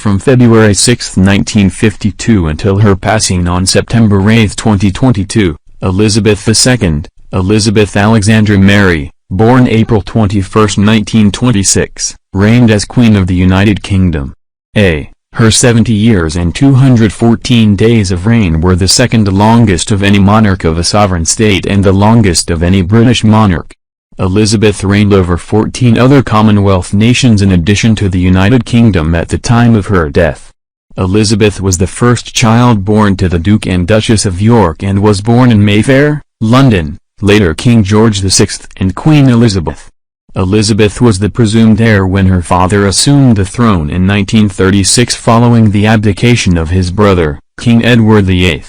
from February 6, 1952 until her passing on September 8, 2022, Elizabeth II, Elizabeth Alexandra Mary, born April 21, 1926, reigned as Queen of the United Kingdom. Her 70 years and 214 days of reign were the second longest of any monarch of a sovereign state and the longest of any British monarch. Elizabeth reigned over 14 other Commonwealth nations in addition to the United Kingdom at the time of her death. Elizabeth was the first child born to the Duke and Duchess of York and was born in Mayfair, London, later King George VI and Queen Elizabeth. Elizabeth was the presumed heir when her father assumed the throne in 1936 following the abdication of his brother, King Edward VIII.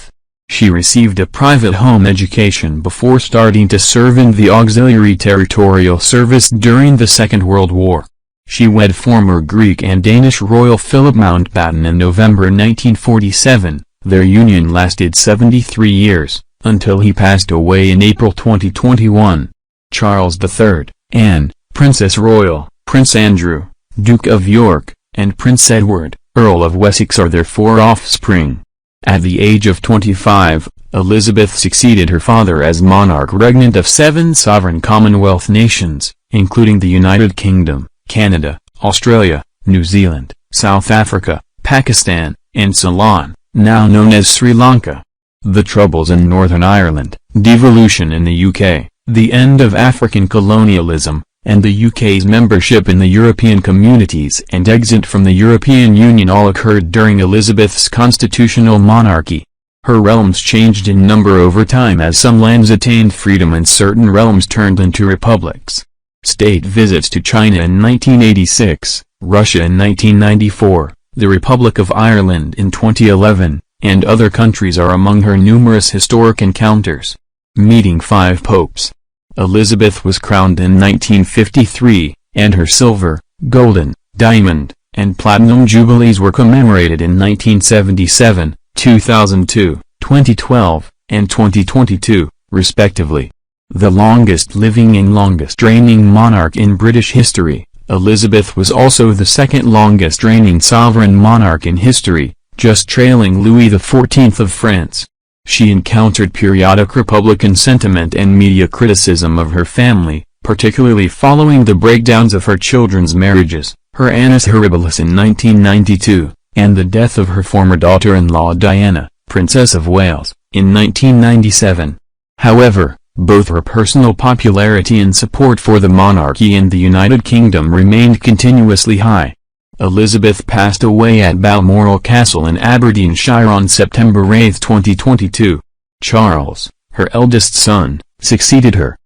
She received a private home education before starting to serve in the Auxiliary Territorial Service during the Second World War. She wed former Greek and Danish royal Philip Mountbatten in November 1947. Their union lasted 73 years, until he passed away in April 2021. Charles III, Anne, Princess Royal, Prince Andrew, Duke of York, and Prince Edward, Earl of Wessex are their 4 offspring. At the age of 25, Elizabeth succeeded her father as monarch regnant of 7 sovereign Commonwealth nations, including the United Kingdom, Canada, Australia, New Zealand, South Africa, Pakistan, and Ceylon, now known as Sri Lanka. The Troubles in Northern Ireland, devolution in the UK, the end of African colonialism, and the UK's membership in the European Communities and exit from the European Union all occurred during Elizabeth's constitutional monarchy. Her realms changed in number over time as some lands attained freedom and certain realms turned into republics. State visits to China in 1986, Russia in 1994, the Republic of Ireland in 2011, and other countries are among her numerous historic encounters. Meeting 5 popes. Elizabeth was crowned in 1953, and her silver, golden, diamond, and platinum jubilees were commemorated in 1977, 2002, 2012, and 2022, respectively. The longest living and longest reigning monarch in British history, Elizabeth was also the second longest reigning sovereign monarch in history, just trailing Louis XIV of France. She encountered periodic Republican sentiment and media criticism of her family, particularly following the breakdowns of her children's marriages, her annus horribilis in 1992, and the death of her former daughter-in-law Diana, Princess of Wales, in 1997. However, both her personal popularity and support for the monarchy and the United Kingdom remained continuously high. Elizabeth passed away at Balmoral Castle in Aberdeenshire on September 8, 2022. Charles, her eldest son, succeeded her.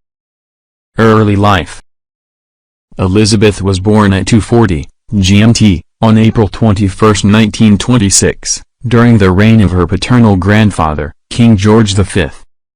Early life. Elizabeth was born at 2:40 GMT, on April 21, 1926, during the reign of her paternal grandfather, King George V.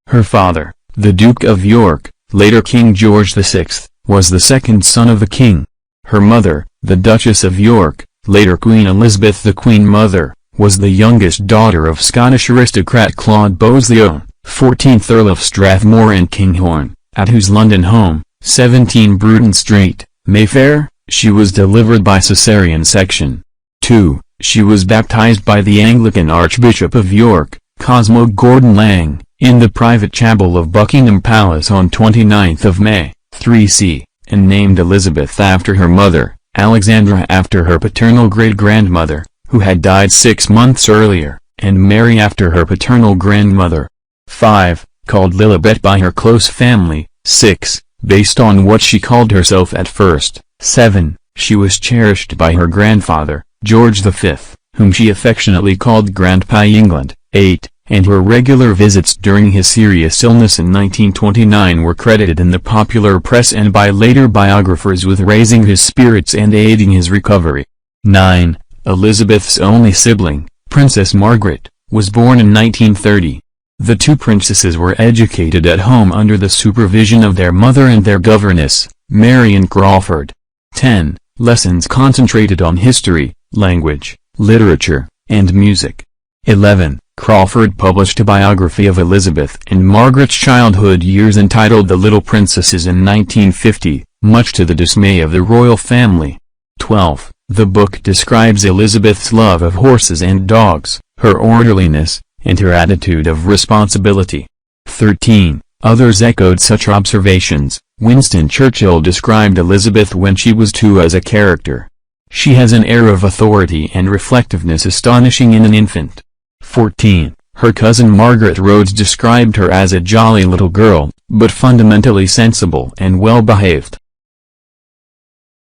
Her father, the Duke of York, later King George VI, was the second son of the king. Her mother, the Duchess of York, later Queen Elizabeth the Queen Mother, was the youngest daughter of Scottish aristocrat Claude Bosleon, 14th Earl of Strathmore and Kinghorn, at whose London home, 17 Bruton Street, Mayfair, she was delivered by caesarean section. 2. She was baptized by the Anglican Archbishop of York, Cosmo Gordon Lang, in the private chapel of Buckingham Palace on 29 May, 3c. and named Elizabeth after her mother, Alexandra after her paternal great-grandmother, who had died 6 months earlier, and Mary after her paternal grandmother. 5. Called Lilibet by her close family. 6. Based on what she called herself at first. 7. She was cherished by her grandfather, George V, whom she affectionately called Grandpa England. 8. And her regular visits during his serious illness in 1929 were credited in the popular press and by later biographers with raising his spirits and aiding his recovery. 9. Elizabeth's only sibling, Princess Margaret, was born in 1930. The 2 princesses were educated at home under the supervision of their mother and their governess, Marian Crawford. 10. Lessons concentrated on history, language, literature, and music. 11. Crawford published a biography of Elizabeth and Margaret's childhood years entitled The Little Princesses in 1950, much to the dismay of the royal family. 12. The book describes Elizabeth's love of horses and dogs, her orderliness, and her attitude of responsibility. 13. Others echoed such observations. Winston Churchill described Elizabeth when she was 2 as a character. She has an air of authority and reflectiveness astonishing in an infant. 14. Her cousin Margaret Rhodes described her as a jolly little girl, but fundamentally sensible and well-behaved.